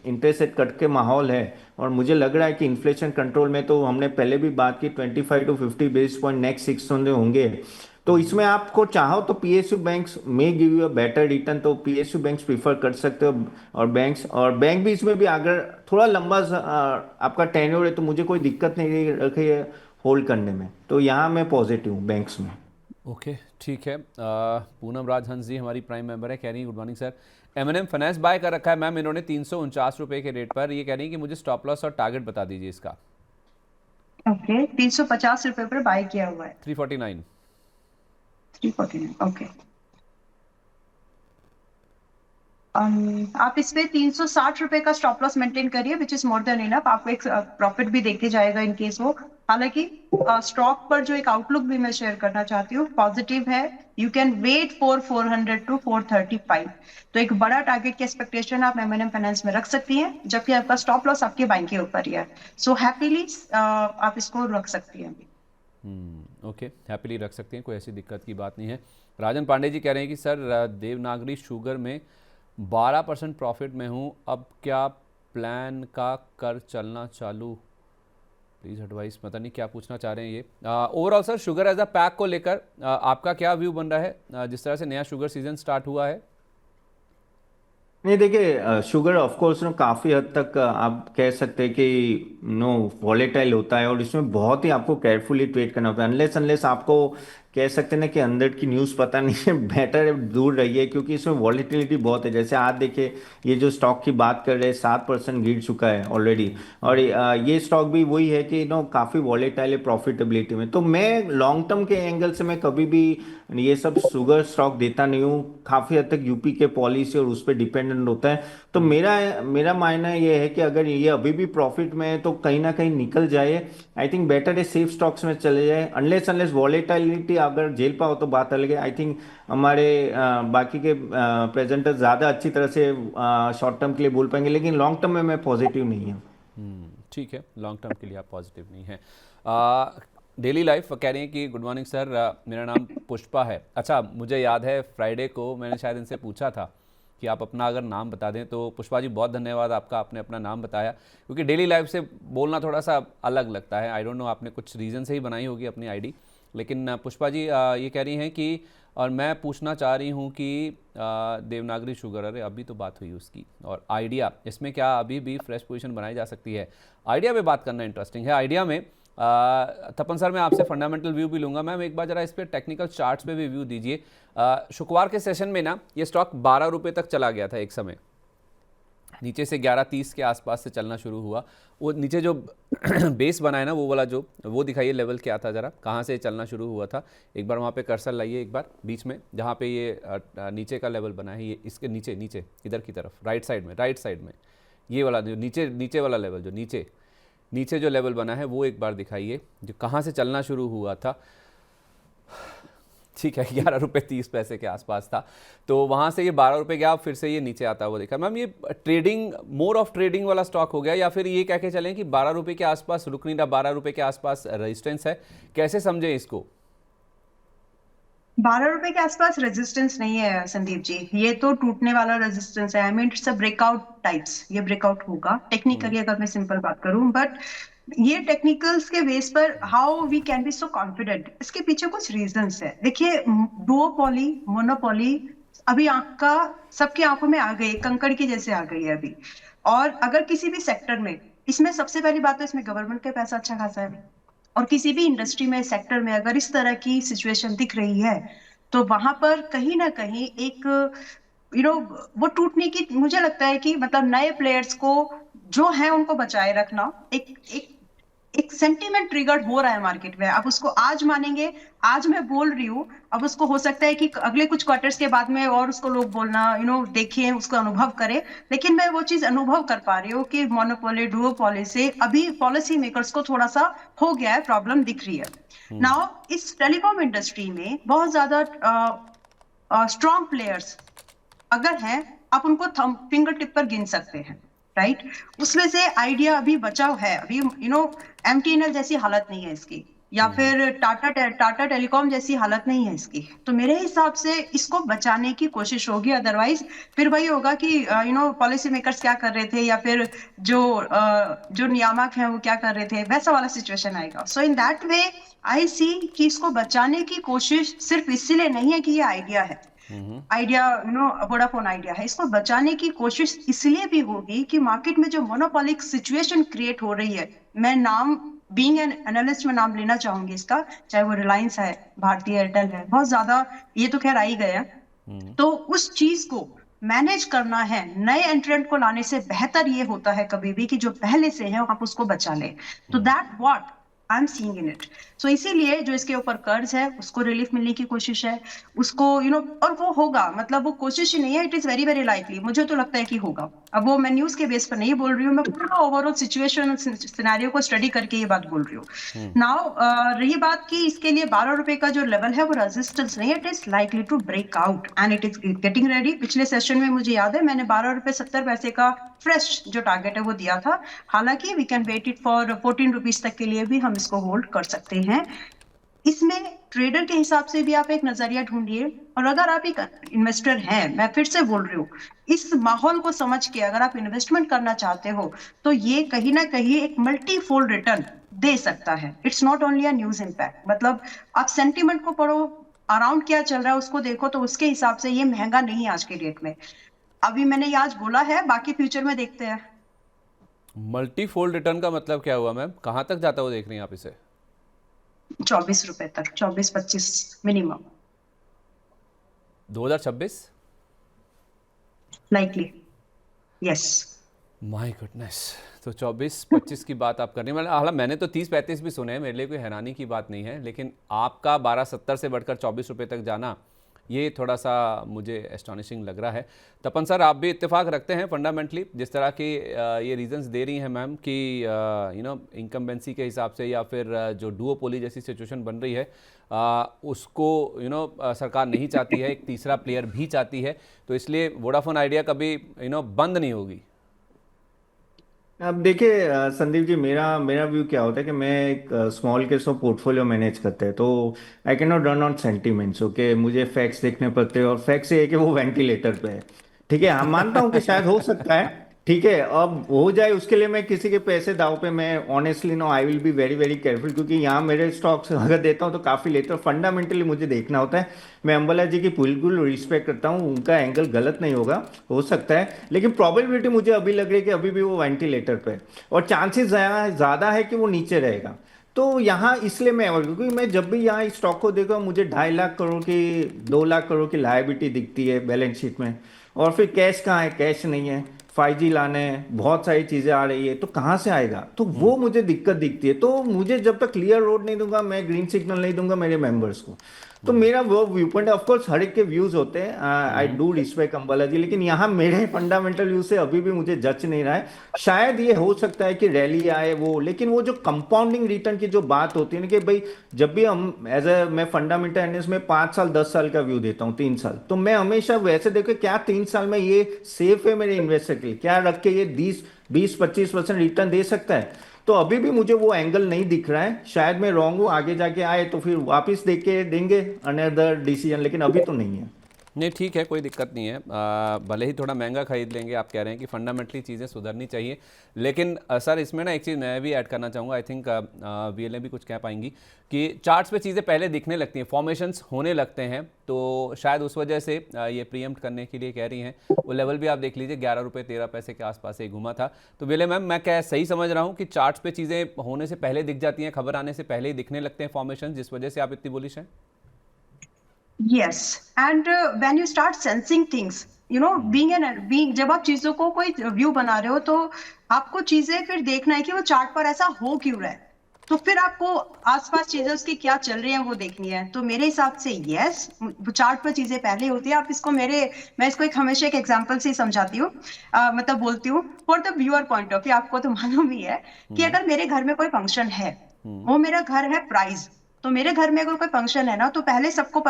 इंटरेस्ट रेट कट के माहौल है, और मुझे लग रहा है कि इन्फ्लेशन कंट्रोल में, तो हमने पहले भी बात की 25 to 50 basis point next 6 month होंगे। तो इसमें आपको चाहो तो पीएसयू बैंक्स में give you a better return, तो पीएसयू बैंक्स प्रीफर कर सकते हो। और बैंक भी इसमें भी अगर थोड़ा लंबा आपका टेन्योर है, तो मुझे कोई दिक्कत नहीं रखी है होल्ड करने में। तो यहाँ मैं पॉजिटिव हूँ बैंक्स में। ओके, ठीक है। पूनम राजहंस जी हमारी प्राइम मेंबर है, कह रही है good morning sir, M finance buy कर रखा है मैम इन्होंने 349 रुपये के रेट पर। ये कह रही है कि मुझे स्टॉप लॉस और टारगेट बता दीजिए इसका। ओके, 350 रुपए पर बाय किया हुआ है। 349। 349, ओके। आप इस पे 360 रुपए का स्टॉप लॉस मेंटेन करिए, which is more than enough. आपको एक प्रॉफिट भी देके जाएगा इन केस वो। हालांकि स्टॉक पर जो एक आउटलुक भी मैं शेयर करना चाहती हूँ, पॉजिटिव है। You can wait for 400 to 435। तो एक बड़ा टारगेट की एक्सपेक्टेशन आप एम फाइनेंस में रख सकती हैं, जबकि आपका स्टॉप लॉस आपके बाइंग के ऊपर ही है। सो हैप्पीली आप इसको रख सकती हैं अभी। ओके, हैप्पीली रख सकते हैं, कोई ऐसी दिक्कत की बात नहीं है। राजन पांडे जी कह रहे हैं कि सर देवनागरी शुगर में 12% प्रॉफिट में हूँ, अब क्या प्लान का कर चलना चालू, प्लीज़ एडवाइस। पता नहीं क्या पूछना चाह रहे हैं ये। Overall sir sugar as a pack को लेकर आपका क्या व्यू बन रहा है जिस तरह से नया शुगर सीजन स्टार्ट हुआ है? नहीं, देखिए शुगर ऑफ कोर्स काफ़ी हद तक आप कह सकते हैं कि वॉलेटाइल होता है, और इसमें बहुत ही आपको केयरफुली ट्रेड करना होता है। अनलेस अनलेस आपको कह सकते हैं ना कि अंदर की न्यूज़ पता नहीं है, बेटर दूर रहिए, क्योंकि इसमें वॉलेटिलिटी बहुत है। जैसे आज देखिए, ये जो स्टॉक की बात कर रहे हैं 7% गिर चुका है ऑलरेडी, और ये स्टॉक भी वही है कि काफ़ी वॉलेटाइल है प्रॉफिटेबिलिटी में। तो मैं लॉन्ग टर्म के एंगल से मैं कभी भी ये सब शुगर स्टॉक देता नहीं हूँ। काफ़ी हद तक यूपी के पॉलिसी और उस पर डिपेंडेंट होता है। तो मेरा मेरा मानना ये है कि अगर ये अभी भी प्रॉफिट में है, तो कहीं ना कहीं निकल जाए। आई थिंक बेटर है सेफ स्टॉक्स में चले जाए। अनलेस अनलेस वॉलेटिलिटी अगर झेल पाओ तो बात अलग है। आई थिंक हमारे बाकी के प्रेजेंटर ज़्यादा अच्छी तरह से शॉर्ट टर्म के लिए बोल पाएंगे, लेकिन लॉन्ग टर्म में मैं पॉजिटिव नहीं हूँ। ठीक है, लॉन्ग टर्म के लिए आप पॉजिटिव नहीं हैं। डेली लाइफ कह रही हैं कि गुड मॉर्निंग सर, मेरा नाम पुष्पा है। अच्छा, मुझे याद है फ्राइडे को मैंने शायद इनसे पूछा था कि आप अपना अगर नाम बता दें, तो पुष्पा जी बहुत धन्यवाद आपका, आपने अपना नाम बताया, क्योंकि डेली लाइफ से बोलना थोड़ा सा अलग लगता है। आई डोंट नो, आपने कुछ रीज़न से ही बनाई होगी अपनी आईडी, लेकिन पुष्पा जी ये कह रही हैं कि, और मैं पूछना चाह रही हूँ कि देवनागरी शुगर, अरे अभी तो बात हुई उसकी, और आइडिया, इसमें क्या अभी भी फ्रेश पोजीशन बनाई जा सकती है? आइडिया पे बात करना इंटरेस्टिंग है। आइडिया में तपन सर मैं आपसे फंडामेंटल व्यू भी लूँगा। मैम एक बार जरा इस पर टेक्निकल चार्ट्स पे भी व्यू दीजिए। शुक्रवार के सेशन में ना ये स्टॉक 12 रुपये तक चला गया था एक समय, नीचे से 11:30 के आसपास से चलना शुरू हुआ। वो नीचे जो बेस बना है ना, वो वाला जो, वो दिखाइए लेवल क्या था जरा, कहाँ से चलना शुरू हुआ था। एक बार वहाँ पे कर्सर लाइए, एक बार बीच में जहाँ पे ये नीचे का लेवल बना है, ये इसके नीचे नीचे इधर की तरफ राइट साइड में ये वाला जो नीचे वाला लेवल, जो नीचे जो लेवल बना है, वो एक बार दिखाइए, जो कहाँ से चलना शुरू हुआ था। ठीक है, 11 रुपये 30 पैसे के आसपास था, तो वहाँ से ये 12 रुपये गया, फिर से ये नीचे आता हुआ देखा। मैम ये ट्रेडिंग, मोर ऑफ ट्रेडिंग वाला स्टॉक हो गया, या फिर ये कह के चलें कि 12 रुपये के आसपास रुक नहीं रहा, 12 रुपये के आसपास रेजिस्टेंस है, कैसे समझें इसको? 12 रुपए के आसपास रेजिस्टेंस नहीं है संदीप जी, ये तो टूटने वाला रेजिस्टेंस है। I mean it's a breakout types, ये ब्रेकआउट होगा टेक्निकली, अगर मैं सिंपल बात करूं। बट ये टेक्निकल्स के बेस पर how we can be so confident, इसके पीछे कुछ रीजंस है। देखिए, डुओपोली, मोनोपोली अभी आपका सबकी आंखों में आ गई, कंकड़ की जैसे आ गई है अभी। और अगर किसी भी सेक्टर में, इसमें सबसे पहली बात तो इसमें गवर्नमेंट का पैसा अच्छा खासा है, और किसी भी इंडस्ट्री में, सेक्टर में अगर इस तरह की सिचुएशन दिख रही है, तो वहां पर कहीं ना कहीं एक वो टूटने की, मुझे लगता है कि मतलब नए प्लेयर्स को जो है उनको बचाए रखना, एक सेंटीमेंट ट्रिगर्ड हो रहा है मार्केट में। अब उसको आज मानेंगे, आज मैं बोल रही हूँ, अब उसको हो सकता है कि अगले कुछ क्वार्टर्स के बाद में और उसको लोग बोलना देखें, उसको अनुभव करें। लेकिन मैं वो चीज अनुभव कर पा रही हूँ कि मोनोपोली डुओपोली से अभी पॉलिसी मेकर्स को थोड़ा सा हो गया है, प्रॉब्लम दिख रही है। नाउ इस टेलीकॉम इंडस्ट्री में बहुत ज्यादा स्ट्रॉन्ग प्लेयर्स अगर हैं, आप उनको थंब फिंगर टिप पर गिन सकते हैं, राइट। उसमें से आइडिया अभी बचा है, अभी एमटीएनएल जैसी हालत नहीं है इसकी, या फिर टाटा टेलीकॉम जैसी हालत नहीं है इसकी। तो मेरे हिसाब से इसको बचाने की कोशिश होगी, अदरवाइज फिर वही होगा कि पॉलिसी मेकर्स क्या कर रहे थे, या फिर जो नियामक हैं वो क्या कर रहे थे, वैसा वाला सिचुएशन आएगा। सो इन दैट वे आई सी कि इसको बचाने की कोशिश सिर्फ इसीलिए नहीं है कि ये आइडिया है, आइडिया वोडाफोन आइडिया है, इसको बचाने की कोशिश इसलिए भी होगी कि मार्केट में जो मोनोपोलिक सिचुएशन क्रिएट हो रही है, मैं नाम बीइंग एन एनालिस्ट में नाम लेना चाहूंगी इसका, चाहे वो रिलायंस है, भारतीय एयरटेल है, बहुत ज्यादा ये तो खैर आ ही गया। तो उस चीज को मैनेज करना है, नए एंट्रेंट को लाने से बेहतर ये होता है कभी भी कि जो पहले से है आप उसको बचा ले। तो that what I am seeing in it. So इसीलिए जो इसके ऊपर कर्ज है उसको रिलीफ मिलने की कोशिश है, उसको और वो होगा, मतलब वो कोशिश ही नहीं है, it is very very likely, मुझे तो लगता है कि होगा। अब वो मैं न्यूज के बेस पर नहीं बोल रही हूँ, मैं पूरा ओवरऑल सिचुएशन सिनेरियो को स्टडी करके ये बात बोल रही हूँ। नाउ रही बात कि इसके लिए 12 रुपए का जो लेवल है वो रेजिस्टेंस नहीं, it is likely to break out and it is getting ready. पिछले सेशन में मुझे याद है मैंने 12 रुपए 70 पैसे का फ्रेश जो टारगेट है वो दिया था। हालांकि we can wait it for 14 rupees तक के लिए भी हम इसको होल्ड कर सकते हैं। इसमें ट्रेडर के हिसाब से भी आप एक नजरिया ढूंढिए, और अगर आप एक इन्वेस्टर हैं, मैं फिर से बोल रही हूँ, इस माहौल को समझ के अगर आप इन्वेस्टमेंट करना चाहते हो तो ये कहीं ना कहीं एक मल्टी फोल्ड रिटर्न दे सकता है। It's not only a news impact, मतलब आप सेंटिमेंट को पढ़ो, अराउंड क्या चल रहा है उसको देखो, तो उसके हिसाब से ये महंगा नहीं है आज के डेट में। अभी मैंने ये आज बोला है, बाकी फ्यूचर में देखते हैं। मल्टी फोल्ड रिटर्न का मतलब क्या हुआ मैम, कहाँ तक जाता हुआ देख रही हैं आप इसे? 24 रुपए तक, 24-25 minimum 2026 likely, yes. My goodness. तो 24-25 की बात आप करने वाले, हालांकि मैंने तो 30-35 भी सुने हैं, मेरे लिए कोई हैरानी की बात नहीं है, लेकिन आपका 12.70 से बढ़कर 24 रुपये तक जाना, ये थोड़ा सा मुझे एस्टॉनिशिंग लग रहा है। तपन सर, आप भी इत्तेफाक रखते हैं फंडामेंटली जिस तरह की ये रीजंस दे रही हैं मैम कि इनकम्बेंसी के हिसाब से, या फिर जो डुओपोली जैसी सिचुएशन बन रही है उसको सरकार नहीं चाहती है, एक तीसरा प्लेयर भी चाहती है, तो इसलिए वोडाफोन आइडिया कभी बंद नहीं होगी। अब देखिए संदीप जी, मेरा मेरा व्यू क्या होता है कि मैं एक small case of portfolio manage करते हैं, तो I can not run on sentiments. Okay, मुझे फैक्ट्स देखने पड़ते हैं, और फैक्ट्स ये है कि वो वेंटिलेटर पे है। ठीक है, हम मानता हूँ कि शायद हो सकता है, ठीक है, अब हो जाए उसके लिए मैं किसी के पैसे दाव पे, मैं honestly no I will be very very careful, क्योंकि यहाँ मेरे स्टॉक्स अगर देता हूँ तो काफ़ी लेता हूँ, फंडामेंटली मुझे देखना होता है। मैं अंबाला जी की बिल्कुल रिस्पेक्ट करता हूँ, उनका एंगल गलत नहीं होगा, हो सकता है, लेकिन प्रोबेबिलिटी मुझे अभी लग रही है कि अभी भी वो वेंटिलेटर पे है, और चांसेस ज़्यादा है कि वो नीचे रहेगा। तो यहाँ इसलिए मैं, क्योंकि मैं जब भी यहाँ इस स्टॉक को देखा, मुझे 2.5 लाख करोड़ की 2 लाख करोड़ की लायबिलिटी दिखती है बैलेंस शीट में, और फिर कैश कहाँ है, कैश नहीं है, 5G लाने हैं, बहुत सारी चीज़ें आ रही है, तो कहाँ से आएगा, तो वो मुझे दिक्कत दिखती है। तो मुझे जब तक क्लियर रोड नहीं दूंगा, मैं ग्रीन सिग्नल नहीं दूंगा मेरे मेंबर्स को, तो मेरा वो व्यू पॉइंट, ऑफ कोर्स हर एक के व्यूज होते हैं, आई डू रिस्पेक्ट अंबाला जी, लेकिन यहाँ मेरे फंडामेंटल व्यू से अभी भी मुझे जच नहीं रहा है। शायद ये हो सकता है कि रैली आए वो, लेकिन वो जो कंपाउंडिंग रिटर्न की जो बात होती है ना, कि भाई जब भी हम मैं फंडामेंटल एनालिस्ट में 5 साल 10 साल का व्यू देता हूँ, 3 साल, तो मैं हमेशा वैसे देखो क्या 3 साल में ये सेफ है मेरे इन्वेस्टर के लिए, क्या रख के ये 20-25% रिटर्न दे सकता है। तो अभी भी मुझे वो एंगल नहीं दिख रहा है, शायद मैं रॉन्ग हूँ, आगे जाके आए तो फिर वापस देख के देंगे अनदर डिसीजन, लेकिन अभी तो नहीं है। नहीं, ठीक है, कोई दिक्कत नहीं है, भले ही थोड़ा महंगा खरीद लेंगे, आप कह रहे हैं कि फंडामेंटली चीज़ें सुधरनी चाहिए, लेकिन सर इसमें ना एक चीज़ मैं भी ऐड करना चाहूँगा, आई थिंक वीएलए भी कुछ कह पाएंगी कि चार्ट्स पे चीज़ें पहले दिखने लगती हैं, फॉर्मेशंस होने लगते हैं, तो शायद उस वजह से ये प्रीएम्प्ट करने के लिए कह रही हैं। वो लेवल भी आप देख लीजिए, 11 रुपये 13 पैसे के आसपास ही घुमा था। तो वीएलए मैम, मैं क्या सही समझ रहा हूँ कि चार्ट्स पे चीज़ें होने से पहले दिख जाती हैं, खबर आने से पहले ही दिखने लगते हैं फॉर्मेशन, जिस वजह से आप इतनी बुलिश हैं? Yes, and when you start sensing things, being जब आप चीजों को कोई व्यू बना रहे हो तो आपको चीजें फिर देखना है कि वो चार्ट पर ऐसा हो क्यों रहा है। तो फिर आपको आसपास चीजें उसकी क्या चल रही हैं वो देखनी है। तो मेरे हिसाब से यस, चार्ट पर चीजें पहले होती है। आप इसको मैं इसको एक हमेशा एक एग्जांपल से ही समझाती हूँ, मतलब बोलती हूँ for the viewer point of view. आपको तो मालूम ही है कि हम्म। अगर मेरे घर में कोई फंक्शन है, हम्म। वो मेरा घर है प्राइज, तो मेरे घर में अगर कोई फंक्शन है ना, तो पहले सबको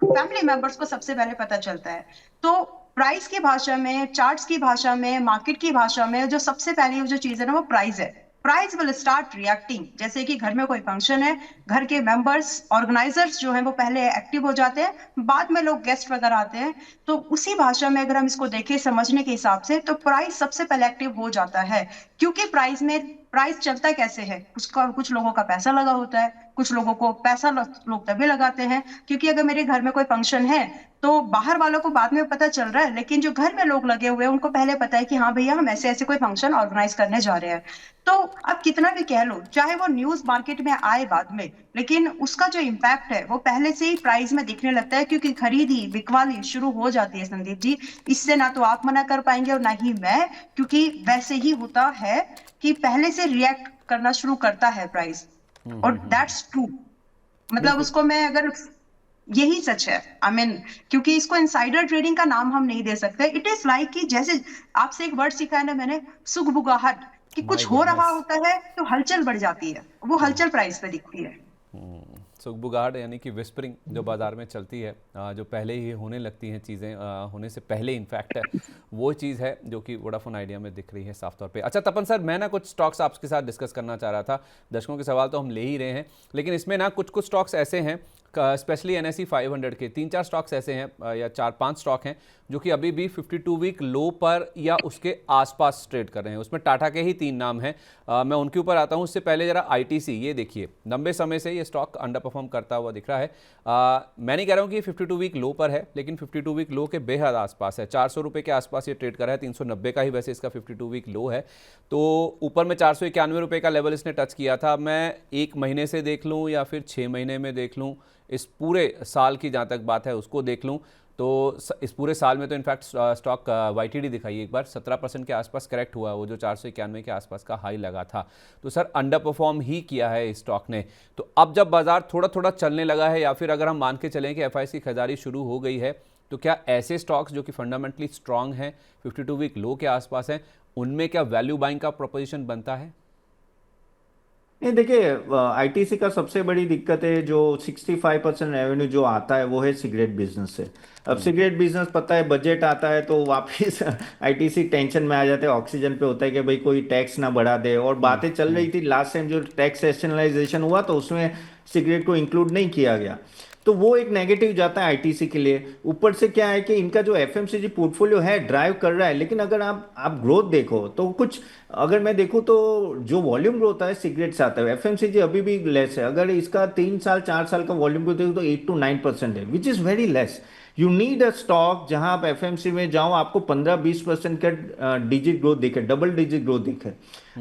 फैमिली मेंबर्स को सबसे पहले पता चलता है। तो प्राइस की भाषा में, चार्ट्स की भाषा में, मार्केट की भाषा में जो सबसे पहली जो चीज है ना वो प्राइस है। Price will start reacting. जैसे कि घर में कोई फंक्शन है, घर के मेंबर्स ऑर्गेनाइजर्स जो हैं वो पहले एक्टिव हो जाते हैं, बाद में लोग गेस्ट वगैरह आते हैं। तो उसी भाषा में अगर हम इसको देखें समझने के हिसाब से, तो प्राइस सबसे पहले एक्टिव हो जाता है। क्योंकि प्राइस चलता कैसे है, कुछ लोगों का पैसा लगा होता है, कुछ लोगों को पैसा लोग तभी लगाते हैं क्योंकि अगर मेरे घर में कोई फंक्शन है तो बाहर वालों को बाद में पता चल रहा है, लेकिन जो घर में लोग लगे हुए हैं उनको पहले पता है कि हाँ भैया हम ऐसे ऐसे कोई फंक्शन ऑर्गेनाइज करने जा रहे हैं। तो अब कितना भी कह लो, चाहे वो न्यूज मार्केट में आए बाद में, लेकिन उसका जो इम्पैक्ट है वो पहले से ही प्राइस में दिखने लगता है, क्योंकि खरीदी बिकवाली शुरू हो जाती है संदीप जी। इससे ना तो आप मना कर पाएंगे और ना ही मैं, क्योंकि वैसे ही होता है कि पहले से रिएक्ट करना शुरू करता है प्राइस। और दैट्स ट्रू, मतलब बिल्कुल। उसको मैं अगर, यही सच है। आई मीन क्योंकि इसको इनसाइडर ट्रेडिंग का नाम हम नहीं दे सकते। इट इज लाइक कि जैसे आपसे एक वर्ड सीखा है ना मैंने, सुगबुगाहट, कि माय कुछ हो रहा गुडनेस। होता है तो हलचल बढ़ जाती है, वो हलचल प्राइस पे दिखती है। सुगबुगाहट यानी कि विस्परिंग जो बाजार में चलती है, जो पहले ही होने लगती हैं चीज़ें, होने से पहले इनफैक्ट है, वो चीज़ है जो कि वोडाफोन आइडिया में दिख रही है साफ तौर पे। अच्छा तपन सर, मैं ना कुछ स्टॉक्स आपके साथ डिस्कस करना चाह रहा था। दर्शकों के सवाल तो हम ले ही रहे हैं, लेकिन इसमें ना कुछ कुछ स्टॉक्स ऐसे हैं, स्पेशली NSE 500 के 3-4 स्टॉक्स ऐसे हैं, या 4-5 स्टॉक हैं जो कि अभी भी 52 वीक लो पर या उसके आसपास ट्रेड कर रहे हैं। उसमें टाटा के ही 3 नाम हैं, मैं उनके ऊपर आता हूं। उससे पहले जरा ITC, ये देखिए लंबे समय से ये स्टॉक अंडर परफॉर्म करता हुआ दिख रहा है। मैं नहीं कह रहा हूं कि ये 52 वीक लो पर है, लेकिन 52 वीक लो के बेहद आसपास है। 400 रुपये के आसपास ये ट्रेड कर रहा है, 390 का ही वैसे इसका 52 वीक लो है। तो ऊपर में 491 रुपये का लेवल इसने टच किया था। मैं 1 महीने से देख लूँ या फिर 6 महीने में देख लूँ, इस पूरे साल की जहाँ तक बात है उसको देख लूँ, तो इस पूरे साल में तो इनफैक्ट स्टॉक YTD दिखाई एक बार 17% के आसपास करेक्ट हुआ, वो जो 491 के आसपास का हाई लगा था। तो सर अंडर परफॉर्म ही किया है इस स्टॉक ने। तो अब जब बाजार थोड़ा थोड़ा चलने लगा है, या फिर अगर हम मान के चलें कि FIs की खरीदारी शुरू हो गई है, तो क्या ऐसे स्टॉक्स जो कि फंडामेंटली स्ट्रांग हैं, 52 वीक लो के आसपास हैं, उनमें क्या वैल्यू बाइंग का प्रोपोजिशन बनता है? नहीं देखिए, ITC का सबसे बड़ी दिक्कत है, जो 65% रेवेन्यू जो आता है वो है सिगरेट बिजनेस से। अब सिगरेट बिजनेस पता है, बजट आता है तो वापस ITC टेंशन में आ जाते हैं, ऑक्सीजन पे होता है कि भाई कोई टैक्स ना बढ़ा दे। और बातें चल रही थी लास्ट टाइम जो टैक्स रैशनलाइजेशन हुआ तो उसमें सिगरेट को इंक्लूड नहीं किया गया, तो वो एक नेगेटिव जाता है आईटीसी के लिए। ऊपर से क्या है कि इनका जो एफएमसीजी पोर्टफोलियो है ड्राइव कर रहा है, लेकिन अगर आप ग्रोथ देखो तो कुछ, अगर मैं देखूं तो जो वॉल्यूम ग्रोथ है सिगरेट से आता है, एफएमसीजी अभी भी लेस है। अगर इसका 3 साल 4 साल का वॉल्यूम ग्रोथ देखो तो 8 to 9% है, which is very less. You need a stock जहां आप एफएमसी में जाओ आपको 15-20% का डिजिट ग्रोथ दिखे, डबल डिजिट ग्रोथ दिखे,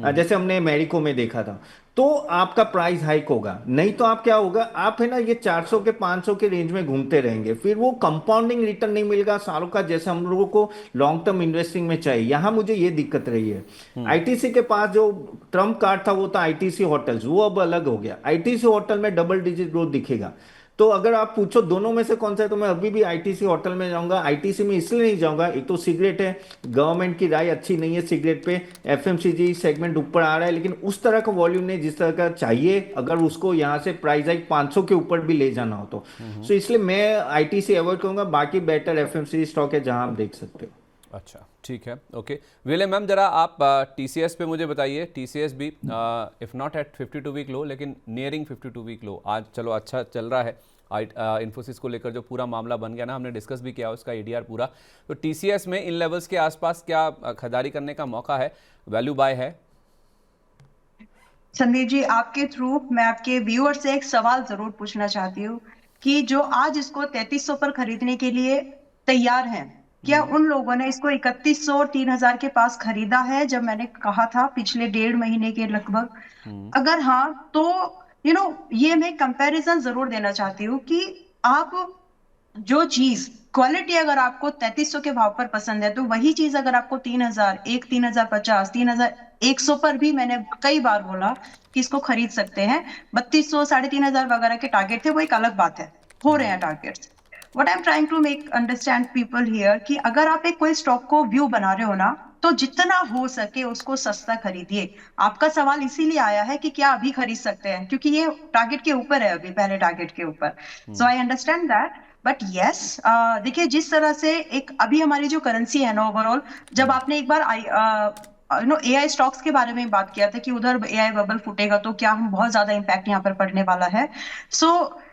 जैसे हमने मैरिको में देखा था, तो आपका प्राइस हाइक होगा। नहीं तो आप क्या होगा, आप है ना ये 400 के 500 के रेंज में घूमते रहेंगे, फिर वो कंपाउंडिंग रिटर्न नहीं मिलेगा सालों का, जैसे हम लोगों को लॉन्ग टर्म इन्वेस्टिंग में चाहिए। यहां मुझे ये दिक्कत रही है। आईटीसी के पास जो ट्रम्प कार्ड था वो था आईटीसी होटल्स, वो अब अलग हो गया। आईटीसी होटल में डबल डिजिट ग्रोथ दिखेगा। तो अगर आप पूछो दोनों में से कौन सा है, तो मैं अभी भी आईटीसी होटल में जाऊंगा। आईटीसी में इसलिए नहीं जाऊंगा, एक तो सिगरेट है, गवर्नमेंट की राय अच्छी नहीं है सिगरेट पे, एफएमसीजी सेगमेंट ऊपर आ रहा है लेकिन उस तरह का वॉल्यूम नहीं जिस तरह का चाहिए, अगर उसको यहाँ से प्राइस हाइक 500 के ऊपर भी ले जाना हो तो। सो इसलिए मैं आईटीसी अवॉइड करूंगा, बाकी बेटर एफएमसीजी स्टॉक है जहां आप देख सकते हो। अच्छा ठीक है, ओके। विले मैम जरा आप TCS पे मुझे बताइए। TCS भी if not at 52 week low लेकिन नियरिंग 52 वीक लो आज चलो अच्छा चल रहा है। इन्फोसिस को लेकर जो पूरा मामला बन गया ना, हमने डिस्कस भी किया उसका ADR पूरा। तो TCS में इन लेवल्स के आसपास क्या खरीदारी करने का मौका है, वैल्यू बाय है? संदीप जी, आपके थ्रू मैं आपके व्यूअर से एक सवाल जरूर पूछना चाहती हूँ कि जो आज इसको 3300 पर खरीदने के लिए तैयार हैं, क्या उन लोगों ने इसको 3100 और 3000 के पास खरीदा है जब मैंने कहा था पिछले 1.5 महीने के लगभग? अगर हाँ तो ये मैं कंपैरिजन जरूर देना चाहती हूँ कि आप जो चीज क्वालिटी अगर आपको 3300 के भाव पर पसंद है, तो वही चीज अगर आपको 3000, 3050, 3100 पर भी मैंने कई बार बोला कि इसको खरीद सकते हैं। 3200, 3500 वगैरह के टारगेट थे, वो एक अलग बात है, हो रहे हैं targets. What I am trying to make understand people here कि अगर आप एक कोई स्टॉक को व्यू बना रहे हो ना, तो जितना हो सके उसको सस्ता खरीदिए। आपका सवाल इसीलिए आया है कि क्या अभी खरीद सकते हैं, क्योंकि ये टारगेट के ऊपर है, अभी पहले टारगेट के ऊपर। So I understand that, but yes, देखिए जिस तरह से एक अभी हमारी जो करेंसी है ना ओवरऑल, जब आपने एक बार एआई स्टॉक्स के बारे में बात किया था कि उधर एआई बबल फूटेगा तो क्या हम बहुत ज्यादा इम्पैक्ट यहाँ पर पड़ने वाला है। सो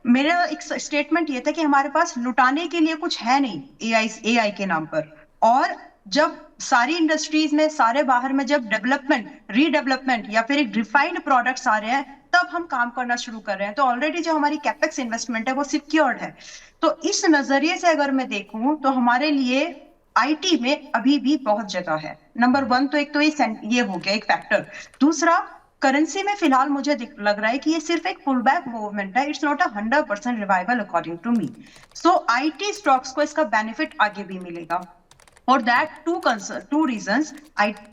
मेरा एक स्टेटमेंट ये था कि हमारे पास लुटाने के लिए कुछ है नहीं एआई के नाम पर। और जब सारी इंडस्ट्रीज में, सारे बाहर में जब डेवलपमेंट, रीडेवलपमेंट या फिर एक रिफाइंड प्रोडक्ट्स आ रहे हैं, तब हम काम करना शुरू कर रहे हैं। तो ऑलरेडी जो हमारी कैपेक्स इन्वेस्टमेंट है वो सिक्योर्ड है। तो इस नजरिए से अगर मैं देखूं तो हमारे लिए आईटी में अभी भी बहुत जगह है। नंबर वन तो एक तो ये हो गया एक फैक्टर। दूसरा, करेंसी में फिलहाल मुझे लग रहा है कि ये सिर्फ एक पुल बैक मूवमेंट है, it's not 100% revival according to me. So IT stocks को इसका बेनिफिट आगे भी मिलेगा। For that two reasons,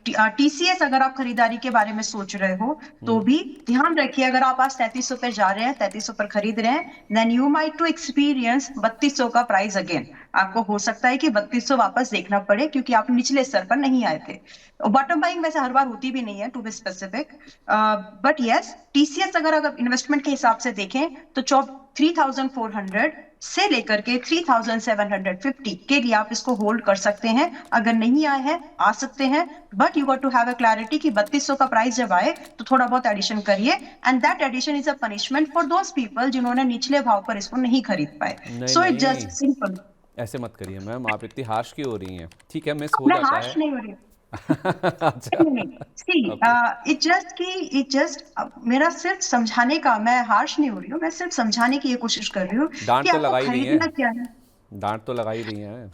TCS अगर आप खरीदारी के बारे में सोच रहे हो तो भी ध्यान रखिए, अगर आप आज 3300 पे जा रहे हैं, 3300 पर खरीद रहे हैं, then you might to experience 3200 का प्राइस अगेन। आपको हो सकता है कि 3200 वापस देखना पड़े, क्योंकि आप निचले स्तर पर नहीं आए थे। बॉटम बाइंग वैसे हर बार होती भी नहीं है, to be specific. But yes, TCS अगर इन्वेस्टमेंट के हिसाब से देखें तो 3400 से लेकर के 3750 के लिए आप इसको होल्ड कर सकते हैं। अगर नहीं आए हैं, आ सकते हैं, but you got to have a clarity कि 3200 का प्राइस जब आए तो थोड़ा बहुत एडिशन करिए, and that addition is a punishment for those people जिन्होंने निचले भाव पर इसको नहीं खरीद पाए। नहीं सो इट जस्ट नहीं, सिंपल। ऐसे मत करिए मैम, आप इतनी हार्श क्यों हो रही हैं? ठीक है, मिस हो मैं जाता हार्श है। नहीं हो रही। अच्छा। नहीं, सी, ओके। इट जस्ट मेरा सिर्फ समझाने का, मैं हार्श नहीं हो रही हूँ, मैं सिर्फ समझाने की ये कोशिश कर रही हूँ कि डांट तो आपको लगा ही रही हैं, खरीदना क्या है। डांट तो लगा ही रही हैं।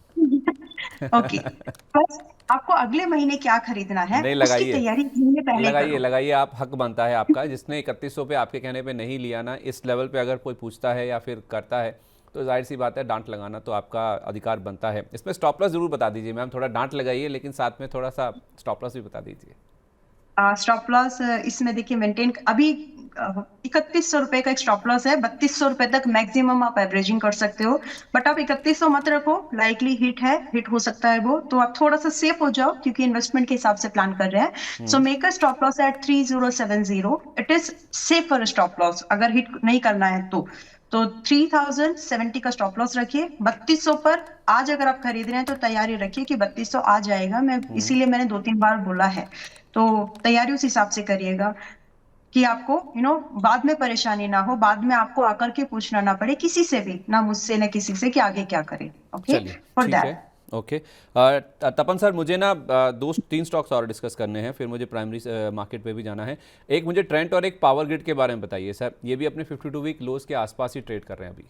ओके, बस आपको अगले महीने क्या खरीदना है नहीं, उसकी लगाइए तैयारी महीने पहले लगाइए करो। लगाइए, आप हक बनता है आपका। जिसने 3100 पे आपके कहने पे नहीं लिया ना, इस लेवल पे अगर कोई पूछता है या फिर करता है, तो जाहिर सी बात है डांट लगाना तो आपका अधिकार बनता है। इसमें स्टॉप लॉस जरूर बता दीजिए मैम, थोड़ा डांट लगाइए लेकिन साथ में थोड़ा सा स्टॉप लॉस भी बता दीजिए। स्टॉप लॉस इसमें देखिए मेंटेन अभी 3100 रुपए का एक स्टॉप लॉस है। 3200 रुपए तक मैक्सिमम आप एवरेजिंग कर सकते हो, बट आप 3100 मत रखो, लाइकली हिट है, हिट हो सकता है वो, तो आप थोड़ा सा सेफ हो जाओ क्योंकि इन्वेस्टमेंट के हिसाब से प्लान कर रहे हैं। So make a stop loss at 3070, it is safe for stop loss अगर हिट नहीं करना है तो 3070 का स्टॉप लॉस रखिए। 3200 पर आज अगर आप खरीद रहे हैं तो तैयारी रखिए कि 3200 आ जाएगा, मैं इसीलिए मैंने 2-3 बार बोला है। तो तैयारी उस हिसाब से करिएगा कि आपको बाद में परेशानी ना हो, बाद में आपको आकर के पूछना ना पड़े किसी से भी, ना मुझसे ना किसी से, कि आगे क्या करें। ओके, चलिए फॉर ठीक है। दैट। ओके। तपन सर, मुझे ना 2-3 स्टॉक्स और डिस्कस करने हैं, फिर मुझे प्राइमरी मार्केट पे भी जाना है। एक मुझे ट्रेंट और एक पावर ग्रिड के बारे में बताइए सर, ये भी अपने 52 वीक लोज के आसपास ही ट्रेड कर रहे हैं अभी।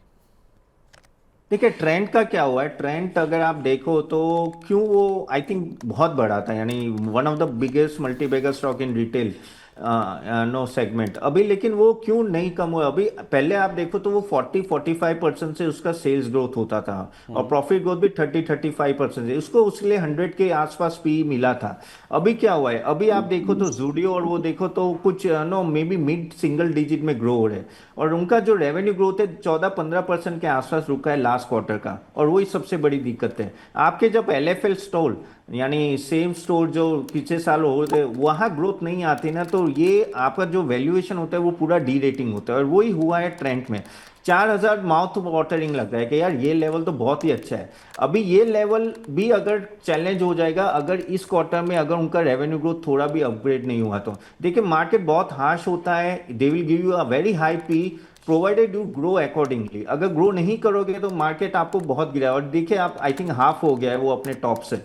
देखिए ट्रेंड का क्या हुआ है। ट्रेंड अगर आप देखो तो क्यों वो आई थिंक बहुत बड़ा था, यानी one of the biggest multibagger stock in retail no segment अभी, लेकिन वो क्यों नहीं कम हुआ अभी। पहले आप देखो तो वो 40-45% से उसका सेल्स ग्रोथ होता था और प्रॉफिट ग्रोथ भी 30-35% से, उसको उसके लिए 100 के आसपास पी मिला था। अभी क्या हुआ है, अभी आप देखो तो जूडियो और वो देखो तो कुछ no maybe mid single digit में ग्रो हो रहे हैं, और उनका जो रेवेन्यू ग्रोथ है 14-15% के आसपास रुका है लास्ट क्वार्टर का, और वही सबसे बड़ी दिक्कत है। आपके जब LFL स्टोर यानी सेम स्टोर जो पिछले साल हो रहे वहां ग्रोथ नहीं आती ना, तो ये आपका जो वैल्यूएशन होता है वो पूरा डी रेटिंग होता है, और वही हुआ है ट्रेंड में। 4000 माउथ वाटरिंग लगता है कि यार ये लेवल तो बहुत ही अच्छा है। अभी ये लेवल भी अगर चैलेंज हो जाएगा अगर इस क्वार्टर में अगर उनका रेवेन्यू ग्रोथ थोड़ा भी अपग्रेड नहीं हुआ तो। देखिए मार्केट बहुत हार्श होता है, they will give you a very high P provided you grow accordingly. अगर ग्रो नहीं करोगे तो मार्केट आपको बहुत गिरा, और देखिए आप आई थिंक हाफ हो गया है वो अपने टॉप से।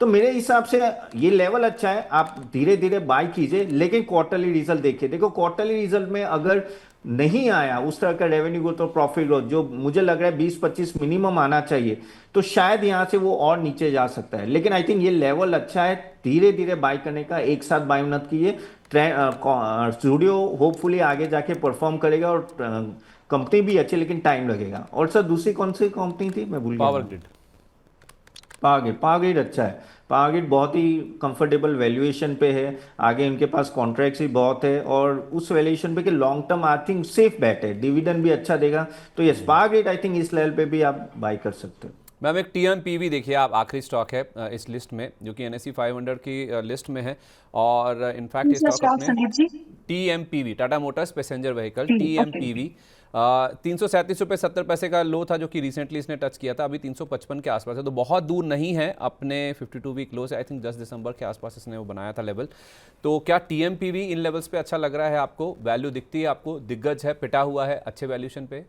तो मेरे हिसाब से ये लेवल अच्छा है, आप धीरे धीरे बाय कीजिए, लेकिन क्वार्टरली रिजल्ट देखिए। देखो क्वार्टरली रिजल्ट में अगर नहीं आया उस तरह का रेवेन्यू ग्रोथ और प्रॉफिट ग्रोथ जो मुझे लग रहा है 20-25 मिनिमम आना चाहिए, तो शायद यहां से वो और नीचे जा सकता है। लेकिन आई थिंक ये लेवल अच्छा है, धीरे धीरे बाय करने का, एक साथ बाय मत कीजिए। स्टूडियो होपफुली आगे जाके परफॉर्म करेगा और कंपनी भी अच्छी, लेकिन टाइम लगेगा। और सर दूसरी कौन सी कंपनी थी, मैं भूल गया पावर नाम। ग्रिड। पावर ग्रिड अच्छा है। पावर ग्रिड बहुत ही कंफर्टेबल वैल्यूएशन पे है, आगे इनके पास कॉन्ट्रैक्ट्स भी बहुत है, और उस वैल्यूएशन पे कि long term I think safe bat है, डिविडेंड भी अच्छा देगा। तो yes, power grid I think इस लेवल पे भी आप बाई कर सकते हो। मैम एक टीएमपीवी देखिए आप, आखिरी स्टॉक है इस लिस्ट में, जो कि NSE 500 की लिस्ट में है, और इनफैक्ट ये दूसरा स्टॉक स्टॉक अपने Sandeep ji. टीएमपीवी, Tata Motors passenger vehicle, ठीक, ओके। टीएमपीवी 337 रुपये 70 पैसे का लो था, जो कि रिसेंटली इसने टच किया था, अभी 355 के आसपास है, तो बहुत दूर नहीं है अपने 52 वीक लो से। आई थिंक 10 दिसंबर के आसपास इसने वो बनाया था लेवल। तो क्या टीएमपीवी इन लेवल्स पे अच्छा लग रहा है आपको? वैल्यू दिखती है आपको, दिग्गज है, पिटा हुआ है अच्छे वैल्यूशन पे?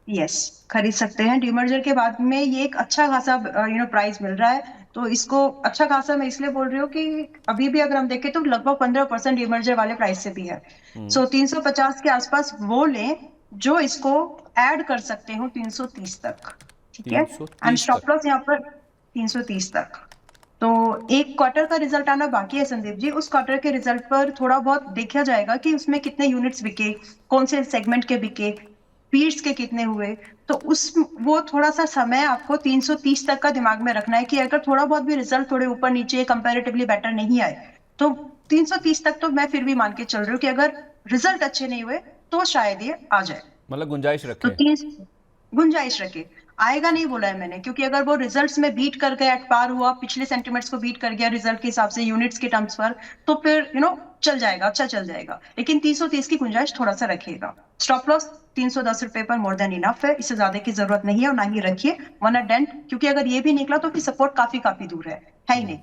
यस, खरीद सकते हैं। डीमर्जर के बाद में ये एक अच्छा खासा प्राइस मिल रहा है, तो इसको अच्छा खासा मैं इसलिए बोल रही हूँ कि अभी भी अगर हम देखें तो लगभग 15% डीमर्जर वाले प्राइस से भी है। सो 350 के आसपास वो लें जो इसको ऐड कर सकते हो 330 तक। ठीक है, एंड 330 स्टॉप तक? लॉस यहाँ पर 330 तक। तो एक क्वार्टर का रिजल्ट आना बाकी है संदीप जी, उस क्वार्टर के रिजल्ट पर थोड़ा बहुत देखा जाएगा कि उसमें कितने यूनिट्स बिके, कौन से सेगमेंट के बिके, पीर्स के कितने हुए। तो उस वो थोड़ा सा समय आपको 330 तक का दिमाग में रखना है कि अगर थोड़ा बहुत भी रिजल्ट थोड़े ऊपर नीचे कंपैरेटिवली बेटर नहीं आए, तो 330 तक तो मैं फिर भी मान के चल रही हूँ कि अगर रिजल्ट अच्छे नहीं हुए तो शायद ये आ जाए। मतलब गुंजाइश तो रखे? गुंजाइश रखे। आएगा नहीं बोला है मैंने, क्योंकि अगर वो रिजल्ट्स में बीट कर गया, एट पार हुआ, पिछले सेंटिमेंट्स को बीट कर गया रिजल्ट के हिसाब से यूनिट्स के टर्म्स पर, तो फिर चल जाएगा, अच्छा चल जाएगा। लेकिन 330 की गुंजाइश थोड़ा सा रखिएगा। स्टॉप लॉस 310 रुपए पर मोर देन इनफ है, इससे ज्यादा की जरूरत नहीं है, और ना ही रखिए, वरना डेंट, क्योंकि अगर ये भी निकला तो फिर सपोर्ट काफी काफी दूर है ही नहीं।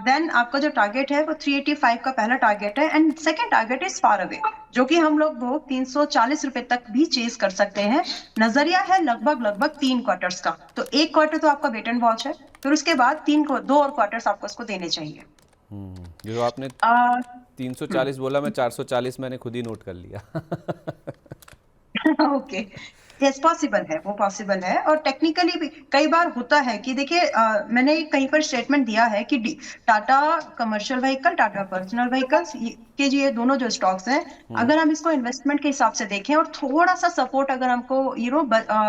देन आपका जो टारगेट है वो 385 का पहला टारगेट है, and second target is far away, जो कि हम लोग वो 340 रुपए तक भी चेज कर सकते हैं। नजरिया है लगभग लगभग 3 क्वार्टर्स का, तो एक क्वार्टर तो आपका वेट एंड वॉच है, फिर उसके बाद 2 और क्वार्टर्स आपको उसको देने चाहिए। जो आपने आ, 340 बोला, मैं 440 मैंने खुद ही नोट कर लिया। ओके, यस पॉसिबल है, वो पॉसिबल है, और टेक्निकली भी कई बार होता है कि देखिए, मैंने कहीं पर स्टेटमेंट दिया है कि Tata commercial vehicle, Tata personal vehicles के ये दोनों जो स्टॉक्स हैं, अगर हम इसको इन्वेस्टमेंट के हिसाब से देखें और थोड़ा सा सपोर्ट अगर हमको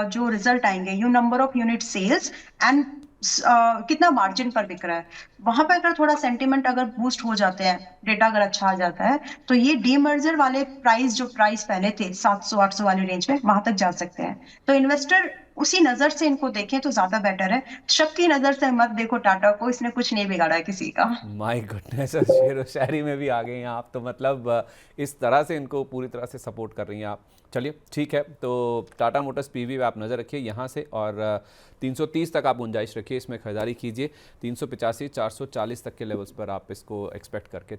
जो रिजल्ट आएंगे, number of unit sales and कितना मार्जिन पर बिक रहा है, वहां पर अगर थोड़ा सेंटिमेंट अगर बूस्ट हो जाते हैं, डेटा अगर अच्छा आ जाता है, तो ये डीमर्जर वाले प्राइस, जो प्राइस पहले थे 700-800 वाले रेंज में, वहां तक जा सकते हैं। तो इन्वेस्टर उसी नजर से इनको देखें तो ज्यादा बेटर है। शक की नजर से मत देखो टाटा को, इसने कुछ नहीं बिगाड़ा है किसी का। माय गुडनेस, शेर व शायरी में भी आ गई हैं आप तो, मतलब इस तरह से इनको पूरी तरह से सपोर्ट कर रही हैं आप। चलिए ठीक है, तो टाटा मोटर्स पीवी पे आप नज़र रखिए यहाँ से, और 330 तक आप गुंजाइश रखिए, इसमें खरीदारी कीजिए। 385 440 तक के लेवल्स पर आप इसको एक्सपेक्ट करके